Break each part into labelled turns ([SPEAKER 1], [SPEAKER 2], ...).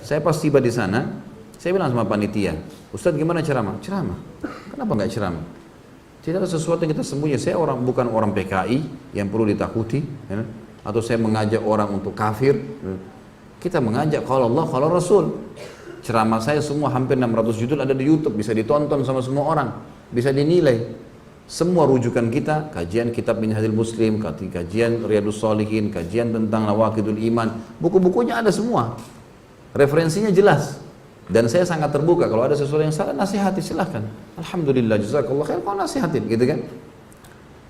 [SPEAKER 1] Saya pas tiba di sana, saya bilang sama panitia, Ustadz gimana ceramah? Ceramah. Kenapa nggak ceramah? Tidak ada sesuatu yang kita sembunyi. Saya bukan orang PKI yang perlu ditakuti, ya, atau saya mengajak orang untuk kafir. Kita mengajak kalau Allah, kalau Rasul. Ceramah saya semua hampir 600 judul ada di YouTube, bisa ditonton sama semua orang, bisa dinilai. Semua rujukan kita, kajian kitab Minhajul Muslim, kajian Riyadhus Shalihin, kajian tentang Nawaqidul Iman, buku-bukunya ada semua. Referensinya jelas. Dan saya sangat terbuka, kalau ada sesuatu yang salah nasihati silahkan. Alhamdulillah, jazakallah khair, kau nasihatin gitu kan.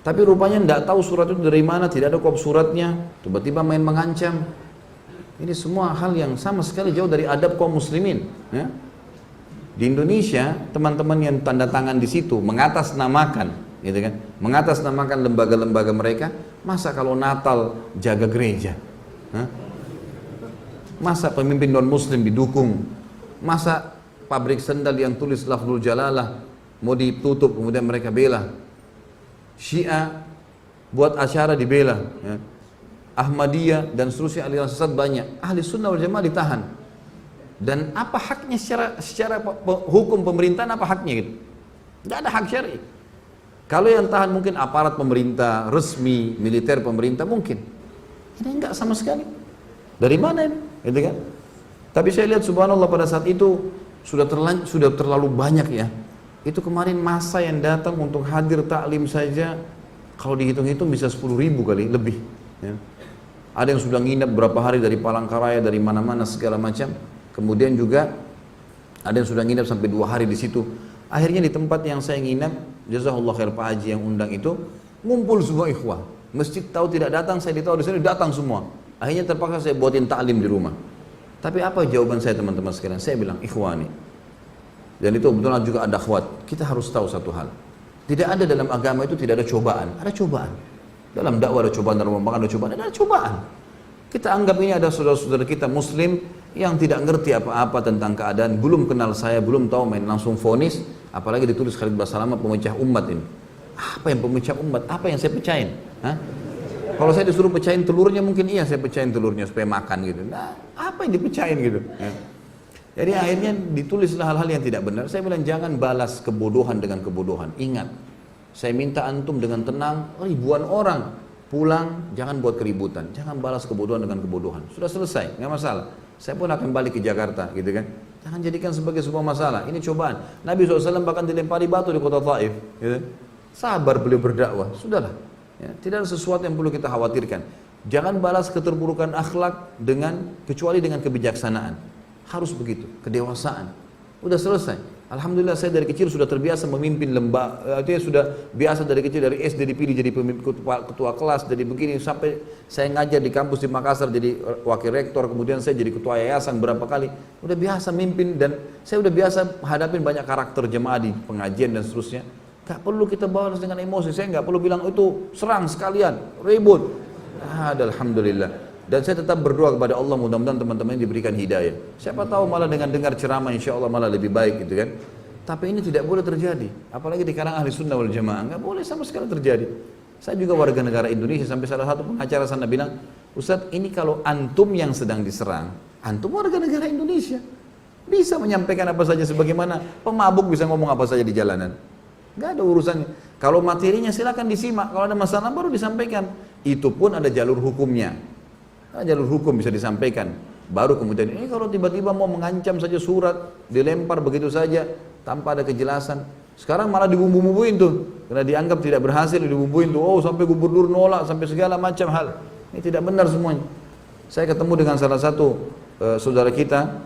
[SPEAKER 1] Tapi rupanya tidak tahu surat itu dari mana, tidak ada kop suratnya, tiba-tiba main mengancam. Ini semua hal yang sama sekali jauh dari adab kaum muslimin, ya. Di Indonesia, teman-teman yang tanda tangan di situ mengatasnamakan, gitu kan, mengatasnamakan lembaga-lembaga mereka. Masa kalau Natal jaga gereja, masa pemimpin non Muslim didukung, masa pabrik sendal yang tulis lafzul jalalah mau ditutup kemudian mereka bela, Syiah buat acara dibela, ya. Ahmadiyah dan seterusnya aliran sesat banyak. Ahli sunnah wal jamaah ditahan. Dan apa haknya secara hukum pemerintahan, apa haknya gitu? Tidak ada hak syar'i. Kalau yang tahan mungkin aparat pemerintah, resmi, militer pemerintah mungkin. Ini enggak sama sekali. Dari mana ini? Gitu kan? Tapi saya lihat subhanallah pada saat itu sudah terlalu banyak ya. Itu kemarin masa yang datang untuk hadir taklim saja, kalau dihitung-hitung bisa 10.000 kali lebih. Ya. Ada yang sudah nginap berapa hari dari Palangkaraya, dari mana-mana segala macam. Kemudian juga ada yang sudah nginap sampai 2 hari di situ. Akhirnya di tempat yang saya nginap, jazakallah khair Pak Haji yang undang itu, ngumpul semua ikhwah. Masjid tahu tidak datang, saya ditahu di sini datang semua. Akhirnya terpaksa saya buatin taklim di rumah. Tapi apa jawaban saya teman-teman sekalian? Saya bilang ikhwani. Dan itu kebetulan juga ada akhwat. Kita harus tahu satu hal. Tidak ada dalam agama itu tidak ada cobaan. Ada cobaan. Dalam dakwah ada cobaan, dalam makan ada cobaan, ada cobaan. Kita anggap ini ada saudara-saudara kita muslim yang tidak ngerti apa-apa tentang keadaan, belum kenal saya, belum tahu, main langsung vonis, apalagi ditulis Khalid Basalamah pemecah umat ini. Apa yang pemecah umat? Apa yang saya pecahin? Hah? Kalau saya disuruh pecahin telurnya mungkin iya saya pecahin telurnya supaya makan gitu. Nah, apa yang dipecahin gitu? Ya. Jadi akhirnya ditulislah hal-hal yang tidak benar. Saya bilang jangan balas kebodohan dengan kebodohan. Ingat, saya minta antum dengan tenang, ribuan orang pulang, jangan buat keributan, jangan balas kebodohan dengan kebodohan. Sudah selesai, nggak masalah. Saya pun akan balik ke Jakarta, gitu kan. Jangan jadikan sebagai sebuah masalah. Ini cobaan. Nabi SAW bahkan dilempari batu di kota Taif. Gitu. Sabar beliau berdakwah, sudahlah. Ya, tidak ada sesuatu yang perlu kita khawatirkan. Jangan balas keterburukan akhlak kecuali dengan kebijaksanaan. Harus begitu, kedewasaan. Udah selesai. Alhamdulillah saya dari kecil sudah terbiasa memimpin lembaga, artinya sudah biasa dari kecil, dari SD dipilih jadi pemimpin ketua kelas, jadi begini sampai saya ngajar di kampus di Makassar jadi wakil rektor, kemudian saya jadi ketua yayasan berapa kali, udah biasa mimpin dan saya udah biasa hadapin banyak karakter jemaah di pengajian dan seterusnya. Gak perlu kita balas dengan emosi, saya gak perlu bilang itu serang sekalian, ribut. Alhamdulillah. Dan saya tetap berdoa kepada Allah mudah-mudahan teman-teman ini diberikan hidayah. Siapa tahu malah dengan dengar ceramah insya Allah malah lebih baik gitu kan. Tapi ini tidak boleh terjadi. Apalagi di kalangan ahli sunnah wal jamaah. Nggak boleh sama sekali terjadi. Saya juga warga negara Indonesia sampai salah satu pengacara sana bilang, Ustadz ini kalau antum yang sedang diserang, antum warga negara Indonesia. Bisa menyampaikan apa saja sebagaimana pemabuk bisa ngomong apa saja di jalanan. Nggak ada urusannya. Kalau materinya silakan disimak. Kalau ada masalah baru disampaikan. Itu pun ada jalur hukumnya. Jalur hukum bisa disampaikan. Baru kemudian ini kalau tiba-tiba mau mengancam saja surat, dilempar begitu saja tanpa ada kejelasan. Sekarang malah dibumbu-bumbuin tuh. Karena dianggap tidak berhasil dibumbuin tuh. Oh sampai gubernur nolak, sampai segala macam hal. Ini tidak benar semuanya. Saya ketemu dengan salah satu saudara kita,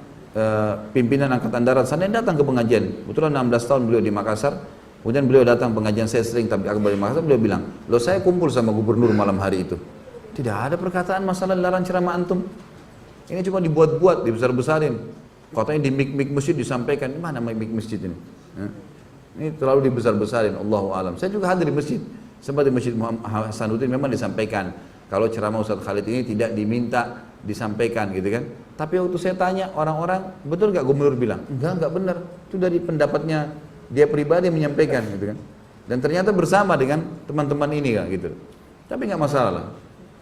[SPEAKER 1] pimpinan Angkatan Darat sana yang datang ke pengajian. Kebetulan 16 tahun beliau di Makassar. Kemudian beliau datang pengajian saya sering tapi akbar di Makassar. Beliau bilang, loh saya kumpul sama gubernur malam hari itu. Tidak ada perkataan masalah dilarang ceramah antum. Ini cuma dibuat-buat, dibesar-besarin. Katanya di mik-mik masjid disampaikan. Mana mik masjid ini? Ini terlalu dibesar-besarin. Allahu a'lam. Saya juga hadir di masjid. Sempat di masjid Muhammad Hasanuddin memang disampaikan. Kalau ceramah Ustaz Khalid ini tidak diminta disampaikan gitu kan. Tapi waktu saya tanya orang-orang, betul nggak gubernur bilang? Enggak benar. Itu dari pendapatnya dia pribadi menyampaikan gitu kan. Dan ternyata bersama dengan teman-teman ini kan gitu. Tapi nggak masalah lah.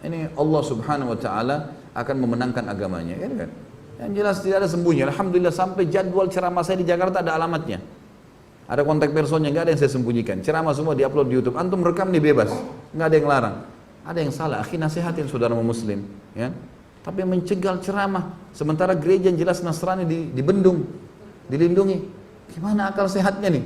[SPEAKER 1] Ini Allah subhanahu wa ta'ala akan memenangkan agamanya, ya kan? Yang jelas tidak ada sembunyi. Alhamdulillah sampai jadwal ceramah saya di Jakarta ada alamatnya. Ada kontak personnya, nggak ada yang saya sembunyikan. Ceramah semua diupload di YouTube. Antum rekam nih bebas, nggak ada yang larang. Ada yang salah, akhi nasihatin saudara muslim, ya. Tapi mencegal ceramah, sementara gereja yang jelas Nasrani dibendung, dilindungi. Gimana akal sehatnya nih?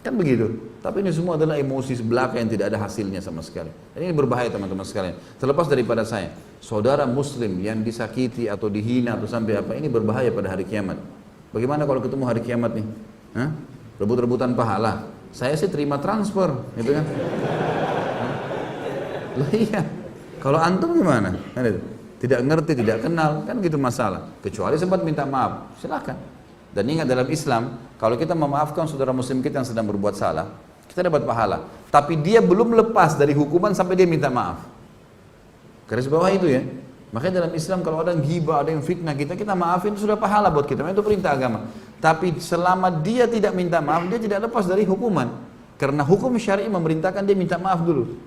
[SPEAKER 1] Kan begitu. Tapi ini semua adalah emosi belaka yang tidak ada hasilnya sama sekali. Dan ini berbahaya teman-teman sekalian. Terlepas daripada saya, saudara muslim yang disakiti atau dihina atau sampai apa, ini berbahaya pada hari kiamat. Bagaimana kalau ketemu hari kiamat nih? Hah? Rebut-rebutan pahala. Saya sih terima transfer, gitu kan? Loh iya. Kalau antum gimana? Tidak ngerti, tidak kenal, kan gitu masalah. Kecuali sempat minta maaf, silakan. Dan ingat dalam Islam, kalau kita memaafkan saudara muslim kita yang sedang berbuat salah, kita dapat pahala. Tapi dia belum lepas dari hukuman sampai dia minta maaf. Garis bawah itu ya. Makanya dalam Islam kalau ada yang ghibah, ada yang fitnah kita maafin, itu sudah pahala buat kita. Itu perintah agama. Tapi selama dia tidak minta maaf, dia tidak lepas dari hukuman. Karena hukum syar'i memerintahkan dia minta maaf dulu.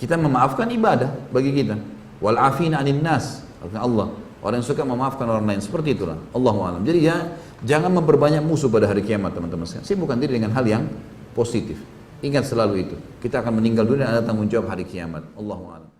[SPEAKER 1] Kita memaafkan ibadah bagi kita. Wal afina 'anil nas. Allah, orang yang suka memaafkan orang lain, seperti itulah. Allahu a'lam. Jadi ya, jangan memperbanyak musuh pada hari kiamat, teman-teman sekalian. Sibukkan diri dengan hal yang positif. Ingat selalu itu. Kita akan meninggal dunia dan ada tanggung jawab hari kiamat. Allahu a'lam.